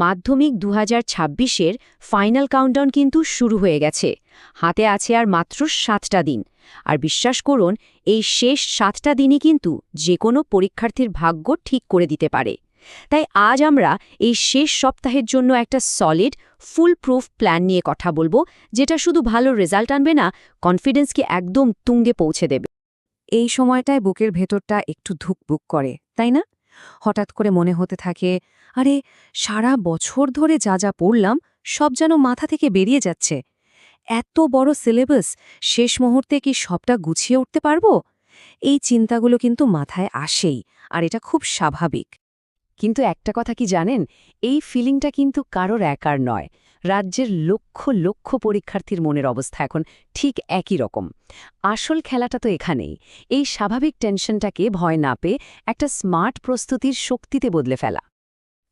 মাধ্যমিক ২০২৬-এর final countdown কিন্তু শুরু হয়ে গেছে। হাতে আছে আর মাত্র ৭টা দিন। আর বিশ্বাস করুন, এই শেষ ৭টা দিনই কিন্তু যে কোনো পরীক্ষার্থীর ভাগ্য ঠিক করে দিতে পারে। তাই আজ আমরা এই শেষ সপ্তাহের জন্য একটা সলিড, ফুল প্রুফ প্ল্যান নিয়ে কথা বলবো, যেটা শুধু ভালো রেজাল্ট আনবে না, কনফিডেন্সকে একদম তুঙ্গে পৌঁছে দেবে। এই সময়টায় বুকের ভেতরটা একটু ধুকপুক করে, তাই না? হঠাৎ করে মনে হতে থাকে, আরে সারা বছর ধরে যা যা পড়লাম সব যেন মাথা থেকে বেরিয়ে যাচ্ছে। এত বড় সিলেবাস, শেষ মুহূর্তে কি সবটা গুছিয়ে উঠতে পারবো? এই চিন্তাগুলো কিন্তু মাথায় আসেই, আর এটা খুব স্বাভাবিক। কিন্তু একটা কথা কি জানেন, এই ফিলিংটা কিন্তু কারোর একার নয়। রাজ্যের লক্ষ লক্ষ পরীক্ষার্থীর মনের অবস্থা এখন ঠিক একই রকম। আসল খেলাটা তো এখানেই, এই স্বাভাবিক টেনশনটাকে ভয় না পেয়ে একটা স্মার্ট প্রস্তুতির শক্তিতে বদলে ফেলা।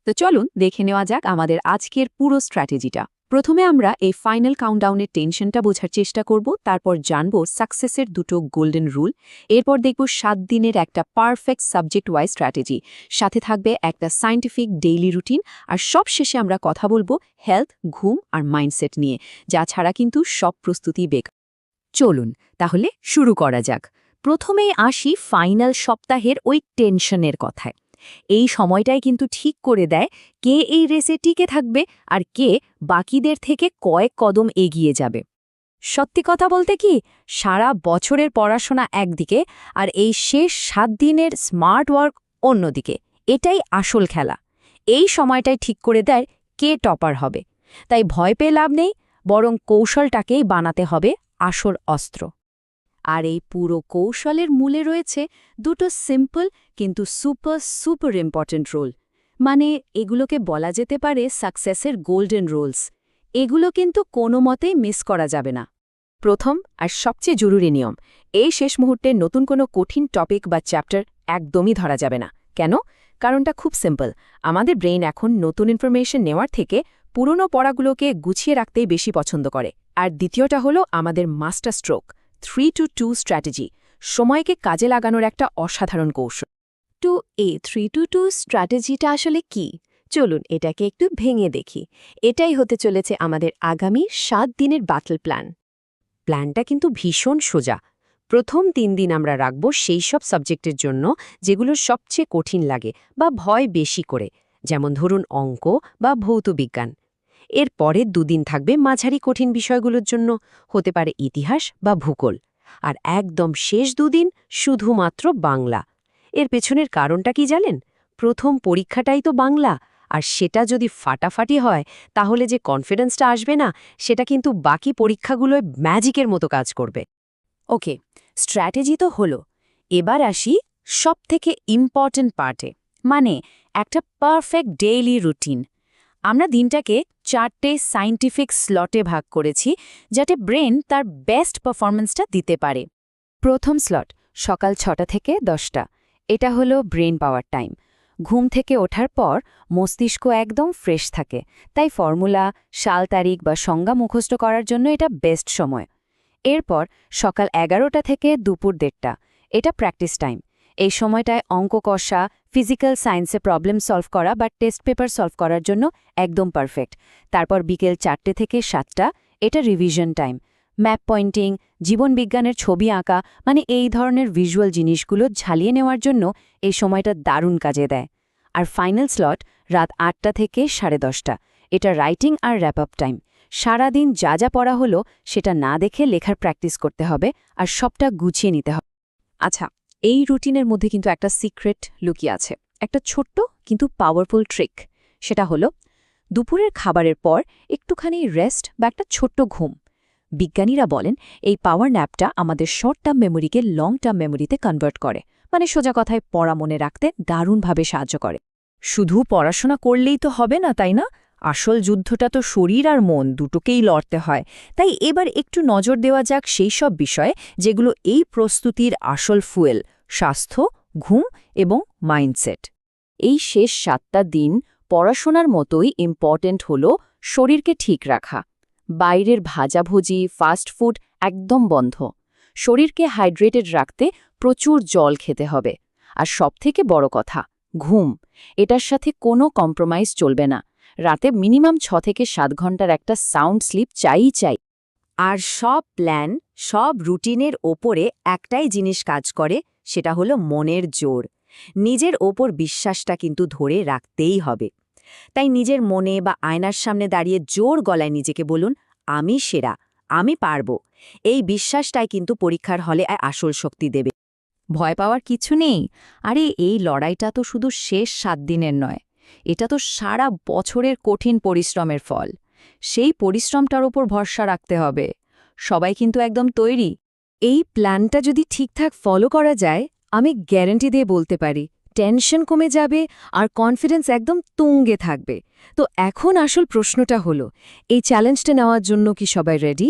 তো চলুন দেখে নেওয়া যাক আমাদের আজকের পুরো স্ট্র্যাটেজিটা। প্রথমে আমরা এই ফাইনাল কাউন্টডাউনের টেনশনটা বোঝার চেষ্টা করব, তারপর জানব সাকসেসের দুটো গোল্ডেন রুল, এরপর দেখব 7 দিনের একটা পারফেক্ট সাবজেক্ট ওয়াইজ স্ট্র্যাটেজি, সাথে থাকবে একটা সায়েন্টিফিক ডেইলি রুটিন, আর সবশেষে আমরা কথা বলবো হেলথ, ঘুম আর মাইন্ডসেট নিয়ে, যা ছাড়া কিন্তু সব প্রস্তুতি বেকার। চলুন তাহলে শুরু করা যাক। প্রথমেই আসি ফাইনাল সপ্তাহের ওই টেনশনের কথায়। এই সময়টাই কিন্তু ঠিক করে দেয় কে এই রেসে টিকে থাকবে আর কে বাকিদের থেকে কয়েক কদম এগিয়ে যাবে। সত্যি কথা বলতে কি, সারা বছরের পড়াশোনা একদিকে আর এই শেষ 7 দিনের স্মার্ট ওয়ার্ক অন্যদিকে, এটাই আসল খেলা। এই সময়টাই ঠিক করে দেয় কে টপার হবে। তাই ভয় পেয়ে লাভ নেই, বরং কৌশলটাকেই বানাতে হবে আসল অস্ত্র। আর এই পুরো কৌশলের মূলে রয়েছে দুটো সিম্পল কিন্তু সুপার সুপার ইম্পর্ট্যান্ট রুল। মানে এগুলোকে বলা যেতে পারে সাকসেসের গোল্ডেন রুলস। এগুলো কিন্তু কোনো মতেই মিস করা যাবে না। প্রথম আর সবচেয়ে জরুরি নিয়ম, এই শেষ মুহূর্তে নতুন কোনো কঠিন টপিক বা চ্যাপ্টার একদমই ধরা যাবে না। কেন? কারণটা খুব সিম্পল। আমাদের ব্রেইন এখন নতুন ইনফরমেশন নেওয়ার থেকে পুরনো পড়াগুলোকে গুছিয়ে রাখতেই বেশি পছন্দ করে। আর দ্বিতীয়টা হলো আমাদের মাস্টার স্ট্রোক, 3-2 স্ট্র্যাটেজি, সময়কে কাজে লাগানোর একটা অসাধারণ কৌশল। তো এই 3-2 স্ট্র্যাটেজিটা আসলে কি? চলুন এটাকে একটু ভেঙে দেখি। এটাই হতে চলেছে আমাদের আগামী 7 দিনের ব্যাটল প্ল্যান। প্ল্যানটা কিন্তু ভীষণ সোজা। প্রথম 3 দিন আমরা রাখব সেই সব সাবজেক্টের জন্য যেগুলো সবচেয়ে কঠিন লাগে বা ভয় বেশি করে, যেমন ধরুন অঙ্ক বা ভৌতবিজ্ঞান। এর পরের 2 দিন থাকবে মাঝারি কঠিন বিষয়গুলোর জন্য, হতে পারে ইতিহাস বা ভূগোল। আর একদম শেষ 2 দিন শুধুমাত্র বাংলা। এর পেছনের কারণটা কি জানেন? প্রথম পরীক্ষাটাই তো বাংলা, আর সেটা যদি ফাটাফাটি হয় তাহলে যে কনফিডেন্সটা আসবে না, সেটা কিন্তু বাকি পরীক্ষাগুলোয় ম্যাজিকের মতো কাজ করবে। ওকে, স্ট্র্যাটেজি তো হলো। এবার আসি সবথেকে ইম্পর্ট্যান্ট পার্টে, মানে একটা পারফেক্ট ডেইলি রুটিন। আমরা দিনটাকে 4টে সায়েন্টিফিক স্লটে ভাগ করেছি, যাতে ব্রেন তার বেস্ট পারফরম্যান্সটা দিতে পারে। প্রথম স্লট সকাল 6টা থেকে 10টা। এটা হলো ব্রেন পাওয়ার টাইম। ঘুম থেকে ওঠার পর মস্তিষ্ক একদম ফ্রেশ থাকে, তাই ফর্মুলা, সাল তারিখ বা সংজ্ঞা মুখস্থ করার জন্য এটা বেস্ট সময়। এরপর সকাল 11টা থেকে দুপুর 1:30টা, এটা প্র্যাকটিস টাইম। এই সময়টায় অঙ্ক কষা, ফিজিক্যাল সায়েন্সে প্রবলেম সলভ করা বা টেস্ট পেপার সলভ করার জন্য একদম পারফেক্ট। তারপর বিকেল 4টে থেকে 7টা, এটা রিভিশন টাইম। ম্যাপ পয়েন্টিং, জীবনবিজ্ঞানের ছবি আঁকা, মানে এই ধরনের ভিজুয়াল জিনিসগুলো ঝালিয়ে নেওয়ার জন্য এই সময়টা দারুণ কাজে দেয়। আর ফাইনাল স্লট রাত 8টা থেকে 10:30টা, এটা রাইটিং আর র্যাপ আপ টাইম। সারাদিন যা যা পড়া হলো সেটা না দেখে লেখার প্র্যাকটিস করতে হবে, আর সবটা গুছিয়ে নিতে হবে। আচ্ছা, এই রুটিনের মধ্যে কিন্তু একটা সিক্রেট লুকিয়ে আছে, একটা ছোট্ট কিন্তু পাওয়ারফুল ট্রিক। সেটা হলো দুপুরের খাবারের পর একটুখানি রেস্ট বা একটা ছোট্ট ঘুম। বিজ্ঞানীরা বলেন এই পাওয়ার ন্যাপটা আমাদের শর্ট টার্ম মেমোরিকে লং টার্ম মেমোরিতে কনভার্ট করে, মানে সোজা কথায় পড়া মনে রাখতে দারুণভাবে সাহায্য করে। শুধু পড়াশোনা করলেই তো হবে না, তাই না? আসল যুদ্ধটা তো শরীর আর মন দুটোকেই লড়তে হয়। তাই এবার একটু নজর দেওয়া যাক সেই সব বিষয়ে যেগুলো এই প্রস্তুতির আসল ফুয়েল: স্বাস্থ্য, ঘুম এবং মাইন্ডসেট। এই শেষ 7টা দিন পড়াশোনার মতোই ইম্পর্ট্যান্ট হলো শরীরকে ঠিক রাখা। বাইরের ভাজাভুজি, ফাস্ট ফুড একদম বন্ধ। শরীরকে হাইড্রেটেড রাখতে প্রচুর জল খেতে হবে। আর সবথেকে বড় কথা, ঘুম। এটার সাথে কোনো কম্প্রোমাইজ চলবে না। রাতে মিনিমাম 6 থেকে 7 ঘন্টার একটা সাউন্ড স্লিপ চাই। আর সব প্ল্যান, সব রুটিনের ওপরে একটাই জিনিস কাজ করে, সেটা হলো মনের জোর। নিজের ওপর বিশ্বাসটা কিন্তু ধরে রাখতেই হবে। তাই নিজের মনে বা আয়নার সামনে দাঁড়িয়ে জোর গলায় নিজেকে বলুন, আমি সেরা, আমি পারব। এই বিশ্বাসটাই কিন্তু পরীক্ষার হলে আসল শক্তি দেবে। ভয় পাওয়ার কিছু নেই। আরে এই লড়াইটা তো শুধু শেষ 7 দিনের নয়, এটা তো সারা বছরের কঠিন পরিশ্রমের ফল। সেই পরিশ্রমটার ওপর ভরসা রাখতে হবে। সবাই কিন্তু একদম তৈরি। এই প্ল্যানটা যদি ঠিকঠাক ফলো করা যায়, আমি গ্যারান্টি দিয়ে বলতে পারি টেনশন কমে যাবে আর কনফিডেন্স একদম তুঙ্গে থাকবে। তো এখন আসল প্রশ্নটা হলো, এই চ্যালেঞ্জটা নেওয়ার জন্য কি সবাই রেডি?